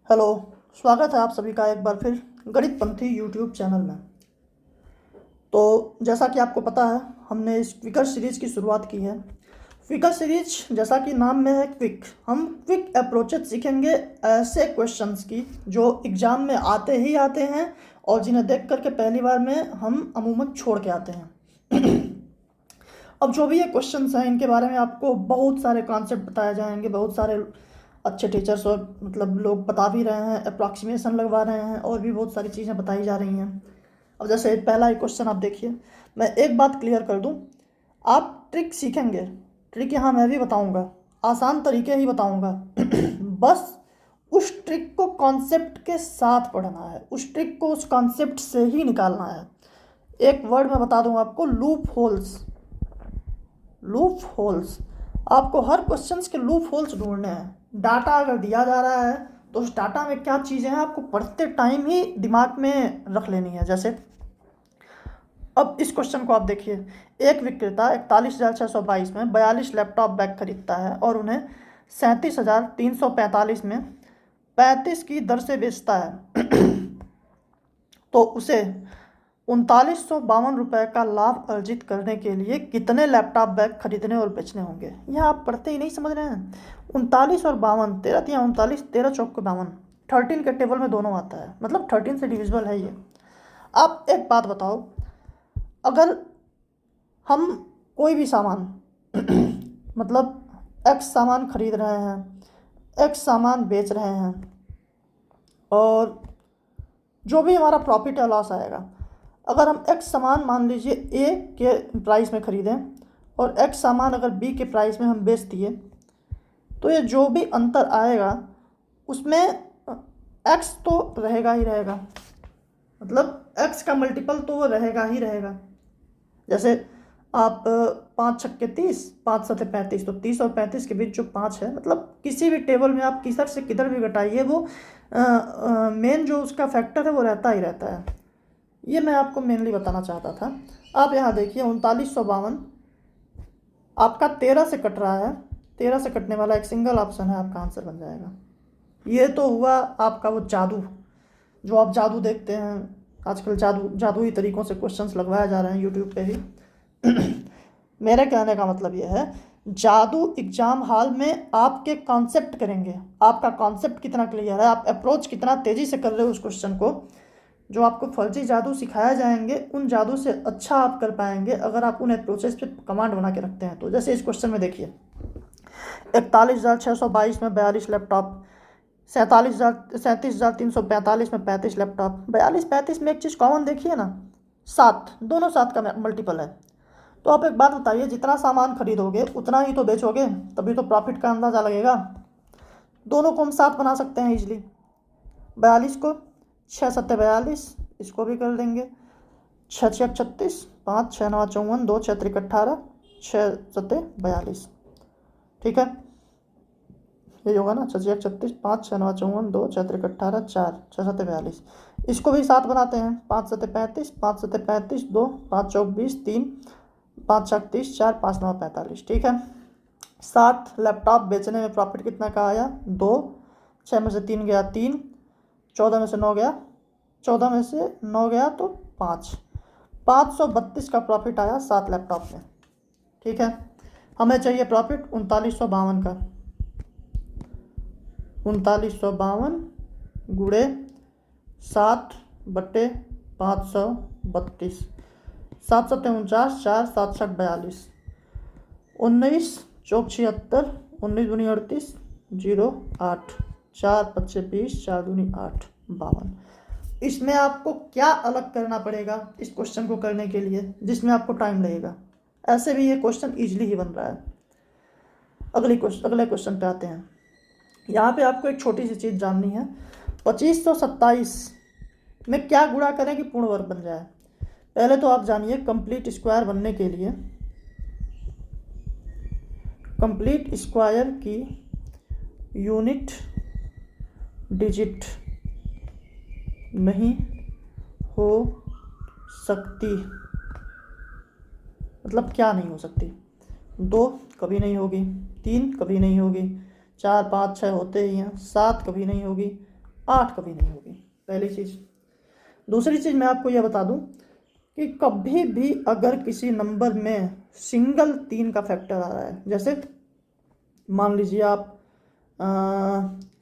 Hello. स्वागत है आप सभी का एक बार फिर गणित पंथी यूट्यूब चैनल में। तो जैसा कि आपको पता है, हमने इस क्विकर सीरीज़ की शुरुआत की है। क्विकर सीरीज जैसा कि नाम में है क्विक, हम क्विक अप्रोचेस सीखेंगे ऐसे क्वेश्चंस की जो एग्ज़ाम में आते ही आते हैं और जिन्हें देख करके पहली बार में हम अमूमन छोड़ के आते हैं। अब जो भी ये क्वेश्चंस हैं इनके बारे में आपको बहुत सारे कॉन्सेप्ट बताए जाएंगे, बहुत सारे अच्छे टीचर्स और मतलब लोग बता भी रहे हैं, अप्रॉक्सीमेशन लगवा रहे हैं और भी बहुत सारी चीज़ें बताई जा रही हैं। अब जैसे पहला ही क्वेश्चन आप देखिए, मैं एक बात क्लियर कर दूं, आप ट्रिक सीखेंगे। ट्रिक यहाँ मैं भी बताऊंगा, आसान तरीके ही बताऊंगा। बस उस ट्रिक को कॉन्सेप्ट के साथ पढ़ना है, उस ट्रिक को उस कॉन्सेप्ट से ही निकालना है। एक वर्ड मैं बता दूं आपको, लूप होल्स। लूप होल्स, आपको हर क्वेश्चंस के लूप होल्स ढूंढने हैं। डाटा अगर दिया जा रहा है तो उस डाटा में क्या चीज़ें हैं आपको पढ़ते टाइम ही दिमाग में रख लेनी है। जैसे अब इस क्वेश्चन को आप देखिए, एक विक्रेता 41,622 में 42 लैपटॉप बैग खरीदता है और उन्हें 37,345 में 35 की दर से बेचता है। तो उसे 3952 रुपये का लाभ अर्जित करने के लिए कितने लैपटॉप बैग खरीदने और बेचने होंगे। यह आप पढ़ते ही नहीं समझ रहे हैं। 39 और 52, 13 13 चौक के 52, 13 के टेबल में दोनों आता है, मतलब 13 से डिविजिबल है ये। आप एक बात बताओ, अगर हम कोई भी सामान मतलब एक्स सामान खरीद रहे हैं, एक्स सामान बेच रहे हैं, और जो भी हमारा प्रॉफिट या लॉस आएगा, अगर हम एक्स सामान मान लीजिए ए के प्राइस में ख़रीदें और एक्स सामान अगर बी के प्राइस में हम बेच दिए, तो ये जो भी अंतर आएगा उसमें एक्स तो रहेगा ही रहेगा, मतलब एक्स का मल्टीपल तो वो रहेगा ही रहेगा। जैसे आप 5 छक्के 30, 5 सत्ते 35, तो 30 और 35 के बीच जो 5 है, मतलब किसी भी टेबल में आप किधर से किधर भी घटाइए, वो मेन जो उसका फैक्टर है वो रहता ही रहता है। ये मैं आपको मेनली बताना चाहता था। आप यहाँ देखिए 3952 आपका 13 से कट रहा है, 13 से कटने वाला एक सिंगल ऑप्शन है, आपका आंसर बन जाएगा। ये तो हुआ आपका वो जादू, जो आप जादू देखते हैं आजकल, जादुई तरीक़ों से क्वेश्चंस लगवाए जा रहे हैं यूट्यूब पे भी। मेरे कहने का मतलब ये है, जादू एग्जाम हॉल में आपके कॉन्सेप्ट करेंगे, आपका कॉन्सेप्ट कितना क्लियर है, आप अप्रोच कितना तेज़ी से कर रहे हो उस क्वेश्चन को। जो आपको फर्जी जादू सिखाया जाएंगे उन जादू से अच्छा आप कर पाएंगे अगर आप उन अप्रोचेस पे कमांड बना के रखते हैं। तो जैसे इस क्वेश्चन में देखिए, 41,622 में 42 लैपटॉप, 37,345 में 35 लैपटॉप, 42 35 में एक चीज़ कॉमन देखिए ना, 7, दोनों 7 का मल्टीपल है। तो आप एक बात बताइए, जितना सामान खरीदोगे उतना ही तो बेचोगे, तभी तो प्रॉफिट का अंदाज़ा लगेगा। दोनों को हम 7 बना सकते हैं इजीली। 42 को 6 सत्ते 42, इसको भी कर देंगे, 6 6 36, 5 6 9 54, 2 6 3 18, 6 सत्ते 42। ठीक है, ये होगा ना, 6 6 36, 5 6 9 54, 2 6 3 18, 4 6 सत्ते 42। इसको भी 7 बनाते हैं, 5 सत्ते 35, 5 सत्ते 35, 2 5 चौक 20, 3 5 छक 30, 4 5 9 45। ठीक है, 7 लैपटॉप बेचने में प्रॉफिट कितना का आया, 2, 6 में से 3 गया 3, 14 में से 9 गया, 14 में से 9 गया तो 5, 532 का प्रॉफिट आया 7 लैपटॉप में। ठीक है, हमें चाहिए प्रॉफिट 3952 का, 3952 गुणे 7/532, 7 सत्ते 49, 4 7 छक 42, 19 चौक 76, 19 दूनी 38, 0 8, 4 पच्चे 20, 4 दूनी 8 52। इसमें आपको क्या अलग करना पड़ेगा इस क्वेश्चन को करने के लिए जिसमें आपको टाइम लगेगा। ऐसे भी ये क्वेश्चन इजीली ही बन रहा है। अगले क्वेश्चन पे आते हैं। यहाँ पे आपको एक छोटी सी चीज़ जाननी है, 2527 में क्या गुणा करें कि पूर्ण वर्ग बन जाए। पहले तो आप जानिए, कंप्लीट स्क्वायर बनने के लिए कंप्लीट स्क्वायर की यूनिट डिजिट नहीं हो सकती। मतलब क्या नहीं हो सकती, 2 कभी नहीं होगी, 3 कभी नहीं होगी, 4 5 6 होते ही हैं, 7 कभी नहीं होगी, 8 कभी नहीं होगी, पहली चीज़। दूसरी चीज़ मैं आपको यह बता दूं कि कभी भी अगर किसी नंबर में सिंगल 3 का फैक्टर आ रहा है, जैसे मान लीजिए आप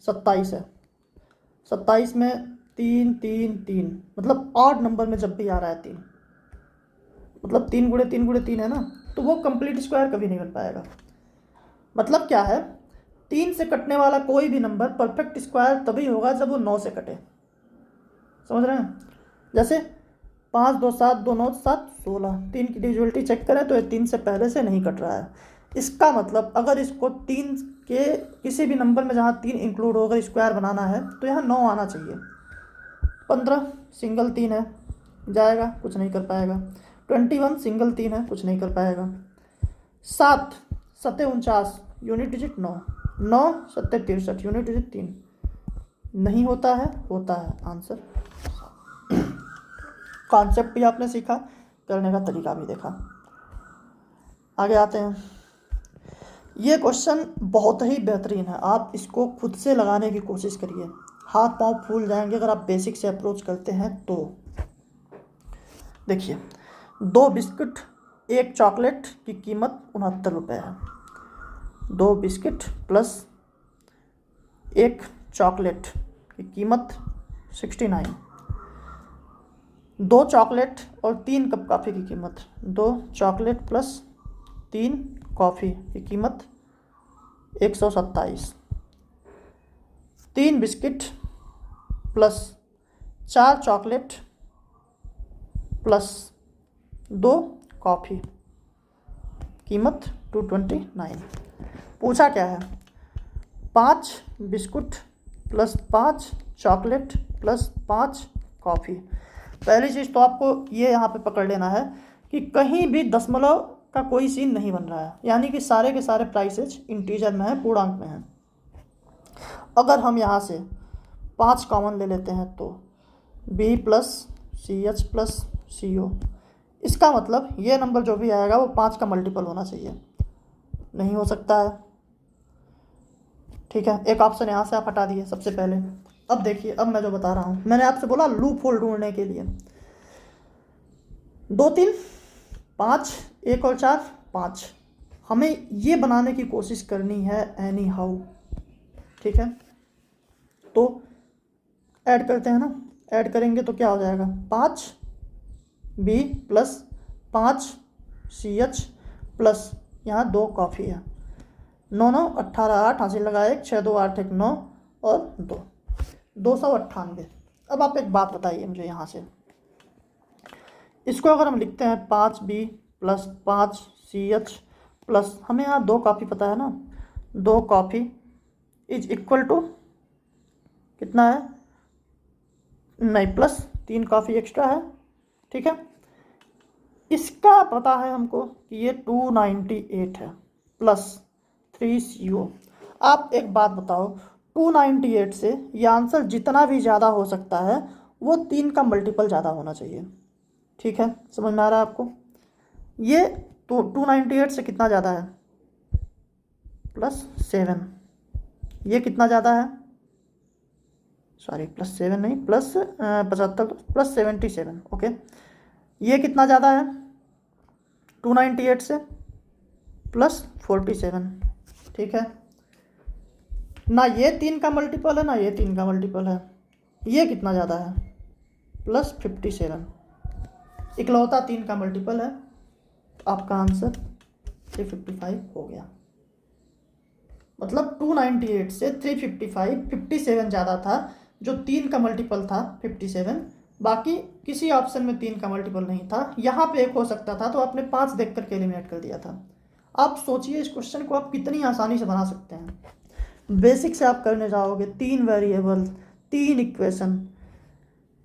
27 है, 27 में 3 3 3, मतलब ऑड नंबर में जब भी आ रहा है 3, मतलब 3 गुणे 3 गुणे 3 है ना, तो वो कंप्लीट स्क्वायर कभी नहीं बन पाएगा। मतलब क्या है, 3 से कटने वाला कोई भी नंबर परफेक्ट स्क्वायर तभी होगा जब वो 9 से कटे। समझ रहे हैं? जैसे 5 2 7 2 9 7 16, 3 की डिविजिबिलिटी चेक करें तो ये 3 से पहले से नहीं कट रहा है। इसका मतलब अगर इसको 3 के किसी भी नंबर में जहाँ 3 इंक्लूड होकर स्क्वायर बनाना है तो यहाँ 9 आना चाहिए। 15 सिंगल 3 है, जाएगा, कुछ नहीं कर पाएगा। 21 सिंगल 3 है, कुछ नहीं कर पाएगा। 7 7 49 यूनिट डिजिट 9, 9 7 63 यूनिट डिजिट 3, नहीं होता है, होता है। आंसर कॉन्सेप्ट भी आपने सीखा, करने का तरीका भी देखा। आगे आते हैं। ये क्वेश्चन बहुत ही बेहतरीन है, आप इसको खुद से लगाने की कोशिश करिए, हाथ पांव फूल जाएंगे अगर आप बेसिक से अप्रोच करते हैं तो। देखिए, 2 बिस्किट 1 चॉकलेट की कीमत 69 रुपये है। 2 बिस्किट प्लस 1 चॉकलेट की कीमत 69। 2 चॉकलेट और 3 कप कॉफ़ी की कीमत, 2 चॉकलेट प्लस 3 कॉफ़ी की कीमत 127। 3 biscuit plus 4 chocolate plus 2 coffee, कीमत 229। पूछा क्या है, 5 biscuit plus 5 chocolate plus 5 coffee. पहली चीज़ तो आपको ये यहाँ पे पकड़ लेना है कि कहीं भी दशमलव का कोई सीन नहीं बन रहा है, यानी कि सारे के सारे प्राइसेज इंटीजर में है, पूर्णांक में है। अगर हम यहाँ से 5 कॉमन ले लेते हैं तो B plus CH plus CO, इसका मतलब ये नंबर जो भी आएगा वो 5 का मल्टीपल होना चाहिए, नहीं हो सकता है। ठीक है, एक ऑप्शन यहाँ से आप हटा दिए सबसे पहले। अब देखिए, अब मैं जो बता रहा हूँ, मैंने आपसे बोला लूप होल ढूंढने के लिए। 2 3 5 1 और 4 5, हमें ये बनाने की कोशिश करनी है एनी हाउ। ठीक है, तो ऐड करते हैं ना, ऐड करेंगे तो क्या हो जाएगा, 5 B प्लस 5 CH प्लस यहाँ 2 कॉफ़ी है, 9 9 18 8 हासिल लगाए 1 6 2 8 1 9 और 2 298। अब आप एक बात बताइए मुझे, यहाँ से इसको अगर हम लिखते हैं 5B प्लस 5 CH प्लस, हमें यहाँ 2 कॉफ़ी पता है ना, 2 कॉफ़ी इज इक्वल टू कितना है, नहीं प्लस 3 कॉफ़ी एक्स्ट्रा है। ठीक है, इसका पता है हमको कि ये 298 है प्लस 3 CO। आप एक बात बताओ, 298 से ये आंसर जितना भी ज़्यादा हो सकता है वो 3 का मल्टीपल ज़्यादा होना चाहिए। ठीक है, समझ में आ रहा है आपको? ये तो 298 से कितना ज़्यादा है, +7। ये कितना ज़्यादा है, सॉरी +7 नहीं, प्लस 75 प्लस 77। ओके, ये कितना ज़्यादा है 298 से, +47। ठीक है, ना ये 3 का मल्टीपल है ना ये 3 का मल्टीपल है। ये कितना ज़्यादा है, +57, इकलौता 3 का मल्टीपल है। तो आपका आंसर 355 हो गया। मतलब 298 से 355, 57 ज़्यादा था, जो 3 का मल्टीपल था 57, बाकी किसी ऑप्शन में 3 का मल्टीपल नहीं था। यहाँ पे 1 हो सकता था तो आपने 5 देख करके एलिमिनेट कर दिया था। आप सोचिए इस क्वेश्चन को आप कितनी आसानी से बना सकते हैं। बेसिक से आप करने जाओगे, 3 वेरिएबल 3 इक्वेशन,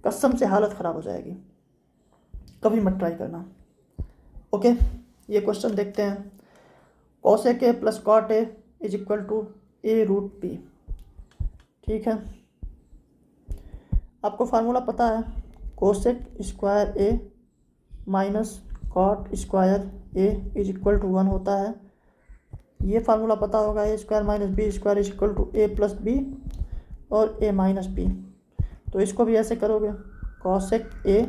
कसम से हालत ख़राब हो जाएगी, कभी मत ट्राई करना। ओके, ये क्वेश्चन देखते हैं। cosec A plus cot A is equal to A√B। ठीक है, आपको फार्मूला पता है, cosec square A minus cot square A is equal to 1 होता है। ये फार्मूला पता होगा, A square minus B square is equal to A plus B और A माइनस B। तो इसको भी ऐसे करोगे, cosec A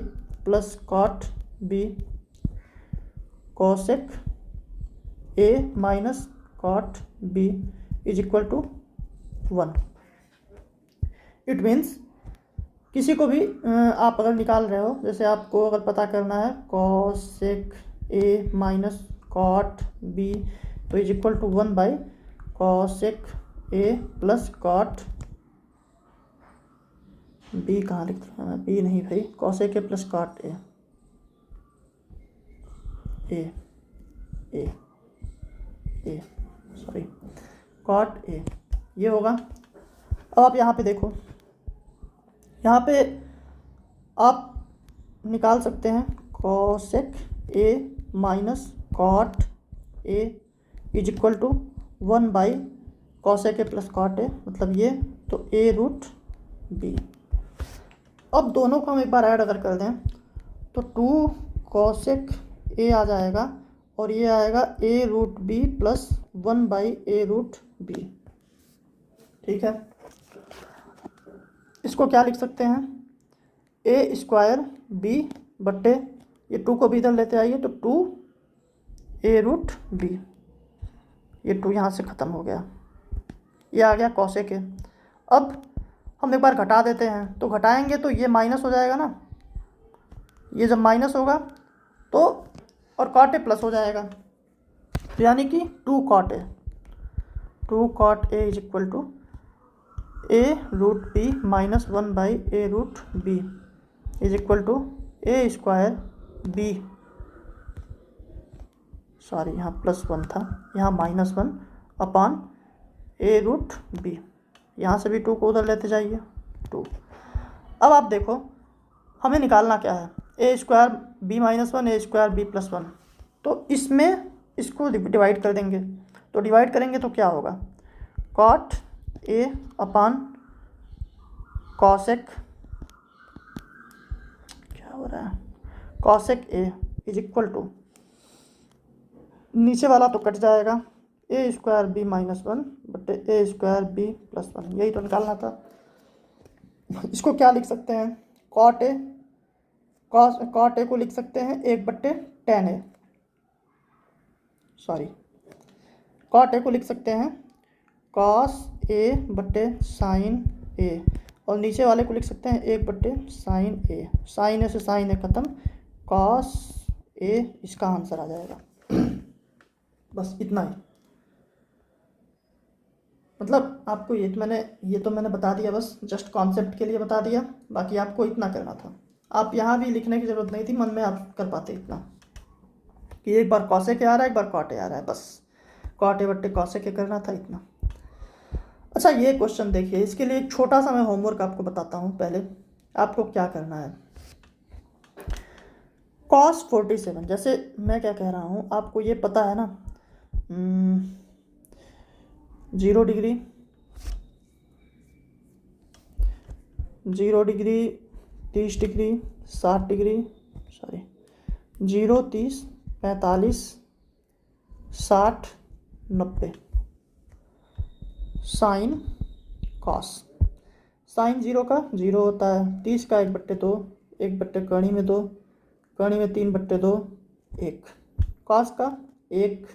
plus cot B, cosec A minus cot B is equal to 1। It means किसी को भी आप अगर निकाल रहे हो, जैसे आपको अगर पता करना है cosec A minus cot B तो is equal to 1 by cosec A plus cot B. कहाँ लिख रहा है, बी नहीं भाई, cosec A plus cot A A A A sorry cot A, ये होगा। अब आप यहाँ पे देखो, यहाँ पे आप निकाल सकते हैं cosec A minus cot A is equal to 1 by cosec A plus cot A, मतलब ये, तो ए रूट बी। अब दोनों को हम एक बार ऐड अगर कर दें तो 2 कॉसेक ए आ जाएगा और ये आएगा A root B plus 1 by A root B. ठीक है, इसको क्या लिख सकते हैं, ए स्क्वायर बी बट्टे, ये 2 को भी इधर लेते आइए तो 2 ए रूट बी, ये 2 यहाँ से ख़त्म हो गया, ये आ गया कॉसेक ए। अब हम एक बार घटा देते हैं, तो घटाएंगे तो ये माइनस हो जाएगा ना, ये जब माइनस होगा तो और कॉट ए प्लस हो जाएगा, तो यानी कि 2 cot A is equal to A root B minus 1 by A root B is equal to A square B, sorry यहाँ +1 था, यहाँ -1 अपॉन ए रूट बी, यहाँ से भी 2 को उधर लेते जाइए 2। अब आप देखो हमें निकालना क्या है, ए स्क्वायर बी -1 ए स्क्वायर बी +1, तो इसमें इसको डिवाइड कर देंगे, तो डिवाइड करेंगे तो क्या होगा, कॉट ए अपॉन कॉसेक, क्या हो रहा है, cosec A is equal to, नीचे वाला तो कट जाएगा, ए स्क्वायर बी -1 बटे ए स्क्वायर बी +1, यही तो निकालना था। इसको क्या लिख सकते हैं, कॉट ए को लिख सकते हैं 1/tan ए, सॉरी कॉट ए को लिख सकते हैं कॉस ए बटे साइन ए, और नीचे वाले को लिख सकते हैं 1/sin ए, साइन ए से साइन ए ख़त्म, कॉस ए इसका आंसर आ जाएगा। बस इतना ही, मतलब आपको ये तो मैंने बता दिया, बस जस्ट कॉन्सेप्ट के लिए बता दिया, बाकी आपको इतना करना था। आप यहाँ भी लिखने की ज़रूरत नहीं थी, मन में आप कर पाते इतना कि एक बार कॉसेक ए आ रहा है एक बार कॉट ए आ रहा है, बस कॉट ए बट्टे कॉसेक ए करना था, इतना। अच्छा ये क्वेश्चन देखिए, इसके लिए एक छोटा सा मैं होमवर्क आपको बताता हूँ। पहले आपको क्या करना है, cos 47, जैसे मैं क्या कह रहा हूँ, आपको ये पता है ना, 0 degree 30 degree 60 degree, sorry 0 30 45 60 90, sine cos, sine 0 का 0 होता है, 30 का 1/2, 1/, कड़ी में 2, कड़ी में 3/2 1, कॉस का 1,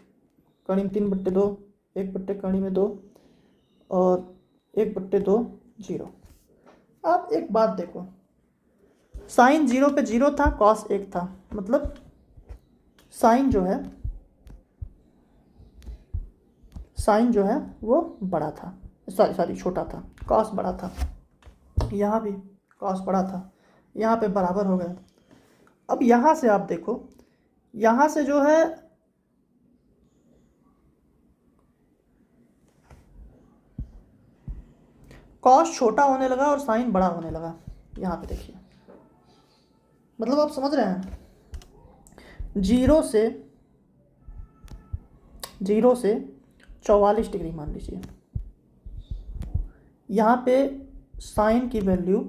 कड़ी में 3/2, 1/, कड़ी में 2 और 1/2 0। आप एक बात देखो, साइन 0 पे 0 था, कॉस 1 था, मतलब साइन जो है वो बड़ा था, सॉरी छोटा था, कॉस बड़ा था, यहाँ भी कॉस बड़ा था, यहाँ पे बराबर हो गया। अब यहाँ से आप देखो, यहाँ से जो है कॉस छोटा होने लगा और साइन बड़ा होने लगा, यहाँ पे देखिए, मतलब आप समझ रहे हैं, 0 से 44 डिग्री मान लीजिए, यहाँ पे साइन की वैल्यू,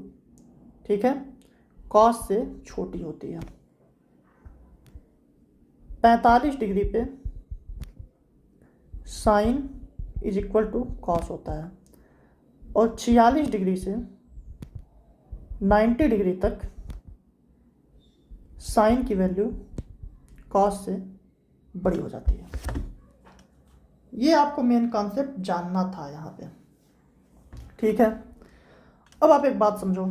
ठीक है, कॉस से छोटी होती है, 45 डिग्री पे sine is equal to cos होता है, और 46 डिग्री से 90 डिग्री तक साइन की वैल्यू कॉस से बड़ी हो जाती है। ये आपको मेन कॉन्सेप्ट जानना था यहाँ पे, ठीक है। अब आप एक बात समझो,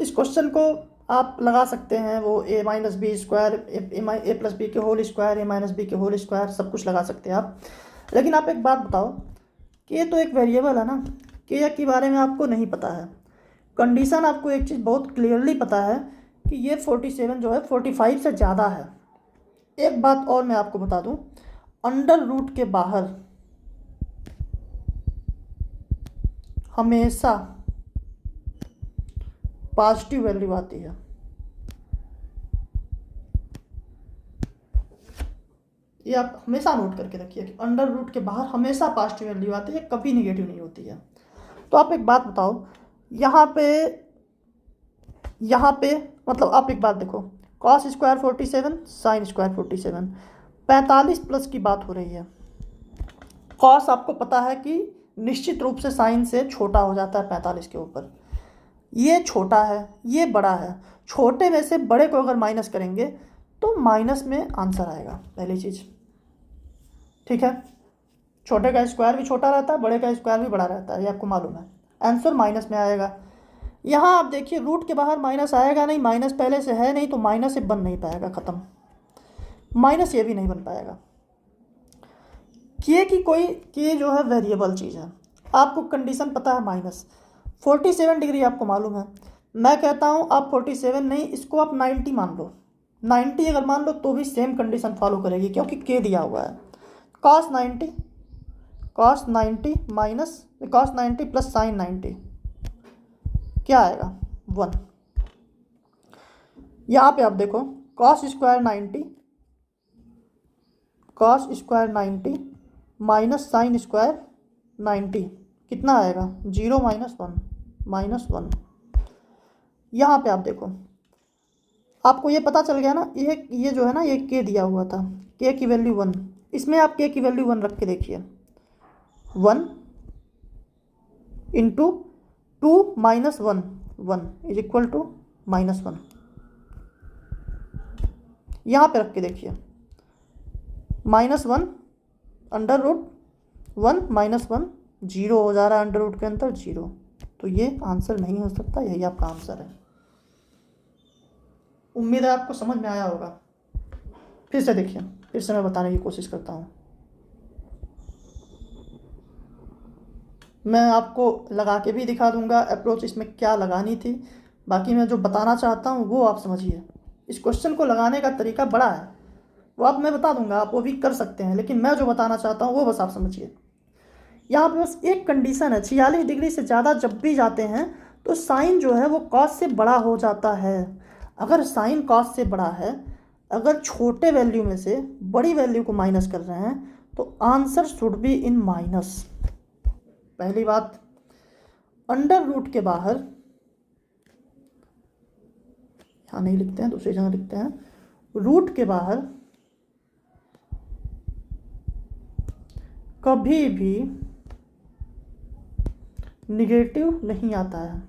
इस क्वेश्चन को आप लगा सकते हैं, वो ए minus B square, A plus B के होल स्क्वायर, ए माइनस बी के होल स्क्वायर, सब कुछ लगा सकते हैं आप। लेकिन आप एक बात बताओ कि ये तो एक वेरिएबल है ना, कि के बारे में आपको नहीं पता है। कंडीशन आपको एक चीज़ बहुत क्लियरली पता है कि ये 47 जो है 45 से ज़्यादा है। एक बात और मैं आपको बता दूं, अंडर रूट के बाहर हमेशा पॉजिटिव वैल्यू आती है। ये आप हमेशा नोट करके रखिए कि अंडर रूट के बाहर हमेशा पॉजिटिव वैल्यू आती है, कभी निगेटिव नहीं होती है। तो आप एक बात बताओ, यहाँ पे मतलब आप एक बात देखो, cos square 47, sign square 47, 45 plus की बात हो रही है। कॉस आपको पता है कि निश्चित रूप से साइन से छोटा हो जाता है 45 के ऊपर। ये छोटा है, ये बड़ा है, छोटे में से बड़े को अगर माइनस करेंगे तो माइनस में आंसर आएगा, पहली चीज़, ठीक है। छोटे का स्क्वायर भी छोटा रहता है, बड़े का स्क्वायर भी बड़ा रहता है, ये आपको मालूम है, आंसर माइनस में आएगा। यहाँ आप देखिए रूट के बाहर माइनस आएगा नहीं, माइनस पहले से है नहीं, तो माइनस से बन नहीं पाएगा, ख़त्म, माइनस ये भी नहीं बन पाएगा। के जो है वेरिएबल चीज़ है, आपको कंडीशन पता है माइनस 47 डिग्री आपको मालूम है। मैं कहता हूँ आप 47 नहीं, इसको आप 90 मान लो। 90 अगर मान लो तो भी सेम कंडीशन फॉलो करेगी, क्योंकि के दिया हुआ है। cos 90 minus cos 90 plus sign 90 क्या आएगा 1। यहाँ पे आप देखो cos square 90 minus sine square 90 कितना आएगा 0 माइनस 1। यहाँ पे आप देखो, आपको ये पता चल गया ना, ये जो है ना, ये के दिया हुआ था, के की वैल्यू 1, इसमें आप के की वैल्यू 1 रख के देखिए, 1 into 2 minus 1 is equal to -1। यहाँ पे रख के देखिए, -1 अंडर रूट 1 माइनस 1 0 हो जा रहा है, अंडर रूट के अंदर 0, तो ये आंसर नहीं हो सकता, यही आपका आंसर है। उम्मीद है आपको समझ में आया होगा। फिर से देखिए, फिर से मैं बताने की कोशिश करता हूँ। मैं आपको लगा के भी दिखा दूंगा अप्रोच इसमें क्या लगानी थी, बाकी मैं जो बताना चाहता हूँ वो आप समझिए। इस क्वेश्चन को लगाने का तरीका बड़ा है, वो आप मैं बता दूंगा, आप वो भी कर सकते हैं, लेकिन मैं जो बताना चाहता हूँ वो बस आप समझिए। यहाँ पे बस एक कंडीशन है, 46 डिग्री से ज़्यादा जब भी जाते हैं तो साइन जो है वो कॉस से बड़ा हो जाता है। अगर साइन कॉस से बड़ा है, अगर छोटे वैल्यू में से बड़ी वैल्यू को माइनस कर रहे हैं तो answer should be in minus. पहली बात, अंडर रूट के बाहर, यहाँ नहीं लिखते हैं, दूसरी जगह लिखते हैं, रूट के बाहर कभी भी निगेटिव नहीं आता है।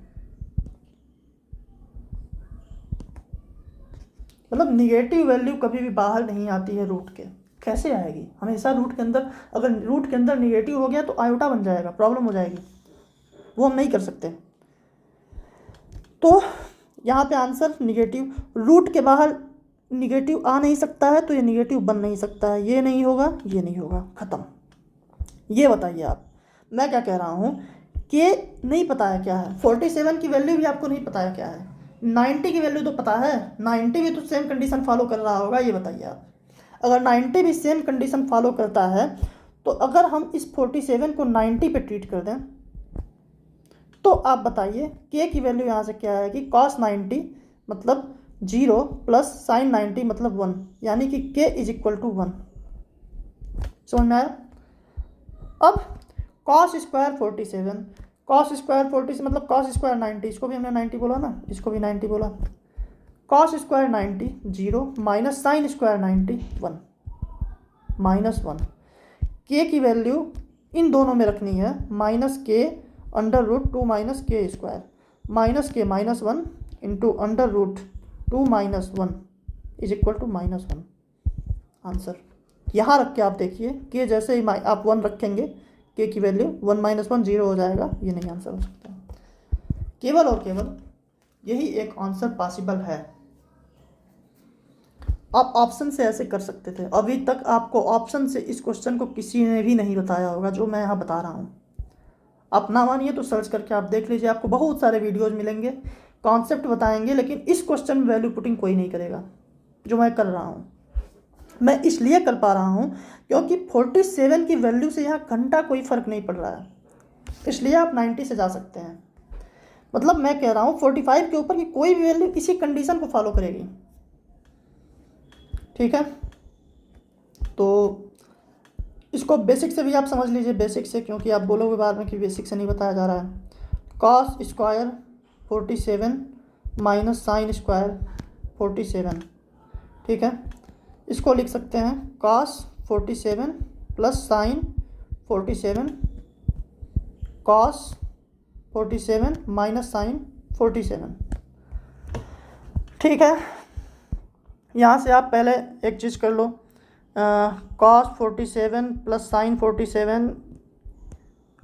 मतलब निगेटिव वैल्यू कभी भी बाहर नहीं आती है रूट के। कैसे आएगी, हमेशा रूट के अंदर, अगर रूट के अंदर निगेटिव हो गया तो आयोटा बन जाएगा, प्रॉब्लम हो जाएगी, वो हम नहीं कर सकते। तो यहाँ पे आंसर निगेटिव, रूट के बाहर निगेटिव आ नहीं सकता है तो ये निगेटिव बन नहीं सकता है, ये नहीं होगा, ये नहीं होगा, ख़त्म। ये बताइए आप, मैं क्या कह रहा हूँ कि नहीं पता है क्या है, 47 की वैल्यू भी आपको नहीं पता है क्या है, 90 की वैल्यू तो पता है, 90 भी तो सेम कंडीशन फॉलो कर रहा होगा, ये बताइए आप। अगर 90 भी सेम कंडीशन फॉलो करता है तो अगर हम इस 47 को 90 पे ट्रीट कर दें तो आप बताइए के की वैल्यू यहाँ से क्या है कि cos 90 मतलब 0 प्लस साइन 90 मतलब 1, यानी कि के इज इक्वल टू 1। समझ में आया? अब cos स्क्वायर 47 मतलब cos स्क्वायर 90, इसको भी हमने 90 बोला ना, इसको भी 90 बोला। cos square 90 0 minus sine square 90 1 -1। के की वैल्यू इन दोनों में रखनी है, -k अंडर रूट 2 माइनस के square, minus k -1 into √2 - 1 is equal to -1 answer. यहाँ रख के आप देखिए के जैसे ही आप 1 रखेंगे के की वैल्यू 1 - 1 0 हो जाएगा। ये नहीं आंसर हो सकता। केवल और केवल यही एक आंसर पॉसिबल है। आप ऑप्शन से ऐसे कर सकते थे। अभी तक आपको ऑप्शन से इस क्वेश्चन को किसी ने भी नहीं बताया होगा जो मैं यहाँ बता रहा हूँ। आप ना मानिए तो सर्च करके आप देख लीजिए, आपको बहुत सारे वीडियोज मिलेंगे, कॉन्सेप्ट बताएंगे, लेकिन इस क्वेश्चन में वैल्यू पुटिंग कोई नहीं करेगा जो मैं कर रहा हूँ। मैं इसलिए कर पा रहा हूँ क्योंकि 47 की वैल्यू से यहाँ घंटा कोई फ़र्क नहीं पड़ रहा है, इसलिए आप 90 से जा सकते हैं। मतलब मैं कह रहा हूँ 45 के ऊपर की कोई भी वैल्यू इसी कंडीशन को फॉलो करेगी। ठीक है, तो इसको बेसिक से भी आप समझ लीजिए, बेसिक से, क्योंकि आप बोलोगे बाद में कि बेसिक से नहीं बताया जा रहा है। cos square 47 minus sine square 47, ठीक है, इसको लिख सकते हैं cos 47 plus sine 47 cos 47 minus sine 47। ठीक है, यहाँ से आप पहले एक चीज़ कर लो, cos 47 प्लस साइन 47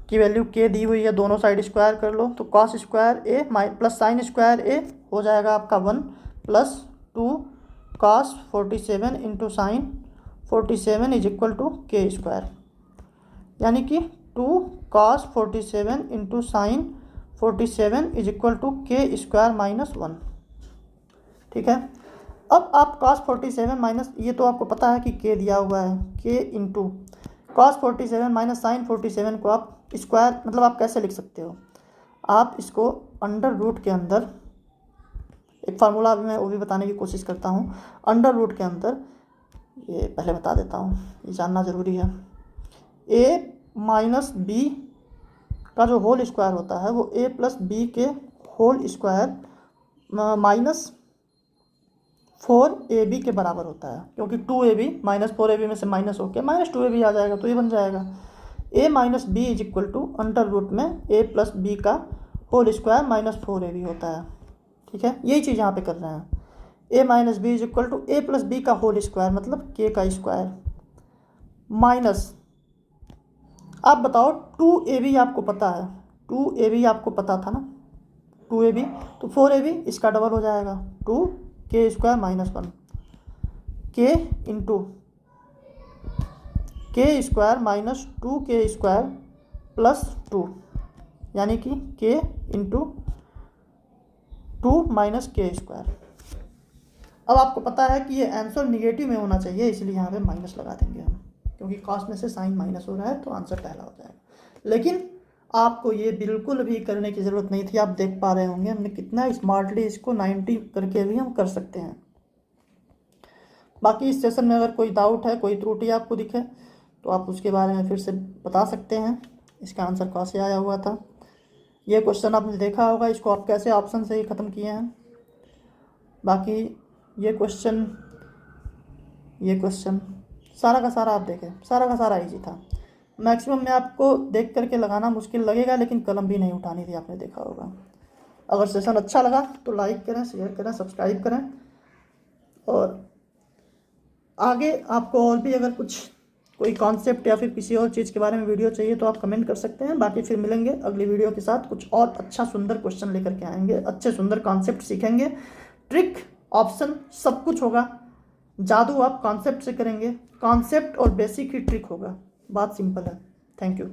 की वैल्यू के दी हुई है, दोनों साइड स्क्वायर कर लो, तो cos square A plus sine square ए हो जाएगा आपका 1 plus 2 cos 47 into sine 47 is equal to k square, यानी कि 2 cos 47 into sine 47 is equal to k square minus 1। ठीक है, अब आप cos 47 माइनस, ये तो आपको पता है कि के दिया हुआ है, के इंटू cos 47 माइनस साइन 47 को आप स्क्वायर, मतलब आप कैसे लिख सकते हो, आप इसको अंडर रूट के अंदर, एक फार्मूला मैं वो भी बताने की कोशिश करता हूँ, अंडर रूट के अंदर, ये पहले बता देता हूँ, ये जानना ज़रूरी है, a माइनस बी का जो होल स्क्वायर होता है वो a प्लस बी के होल स्क्वायर माइनस 4ab के बराबर होता है, क्योंकि 2ab माइनस 4ab में से माइनस होकर माइनस 2ab आ जाएगा, तो ये बन जाएगा a minus B is equal to under root में a प्लस बी का होल स्क्वायर माइनस 4ab होता है। ठीक है, यही चीज़ यहाँ पे कर रहे हैं, a minus B is equal to a plus B का होल स्क्वायर, मतलब k का स्क्वायर, माइनस, आप बताओ 2ab आपको पता है, 2ab आपको पता था ना, 2ab, तो 4ab इसका डबल हो जाएगा, 2k square minus 1 k into K square minus 2k square plus 2, यानी कि k इंटू 2 माइनस के स्क्वायर। अब आपको पता है कि ये आंसर निगेटिव में होना चाहिए, इसलिए यहाँ पे माइनस लगा देंगे हम, क्योंकि कॉस में से साइन माइनस हो रहा है, तो आंसर पहला हो जाएगा। लेकिन आपको ये बिल्कुल भी करने की ज़रूरत नहीं थी, आप देख पा रहे होंगे हमने कितना स्मार्टली इसको 90 करके भी हम कर सकते हैं। बाकी इस सेशन में अगर कोई डाउट है, कोई त्रुटि आपको दिखे, तो आप उसके बारे में फिर से बता सकते हैं, इसका आंसर कहाँ से आया हुआ था। ये क्वेश्चन आपने देखा होगा, इसको आप कैसे ऑप्शन से ही ख़त्म किए हैं। बाकी ये क्वेश्चन सारा का सारा आप देखें, सारा का सारा ईजी था। मैक्सिमम में आपको देख करके लगाना मुश्किल लगेगा, लेकिन कलम भी नहीं उठानी थी, आपने देखा होगा। अगर सेशन अच्छा लगा तो लाइक करें, शेयर करें, सब्सक्राइब करें, और आगे आपको और भी अगर कोई कॉन्सेप्ट या फिर किसी और चीज़ के बारे में वीडियो चाहिए तो आप कमेंट कर सकते हैं। बाकी फिर मिलेंगे अगली वीडियो के साथ, कुछ और अच्छा सुंदर क्वेश्चन लेकर के आएंगे, अच्छे सुंदर कॉन्सेप्ट सीखेंगे, ट्रिक, ऑप्शन सब कुछ होगा। जादू आप कॉन्सेप्ट से करेंगे, कॉन्सेप्ट और बेसिक ही ट्रिक होगा, बात सिंपल है। Thank you.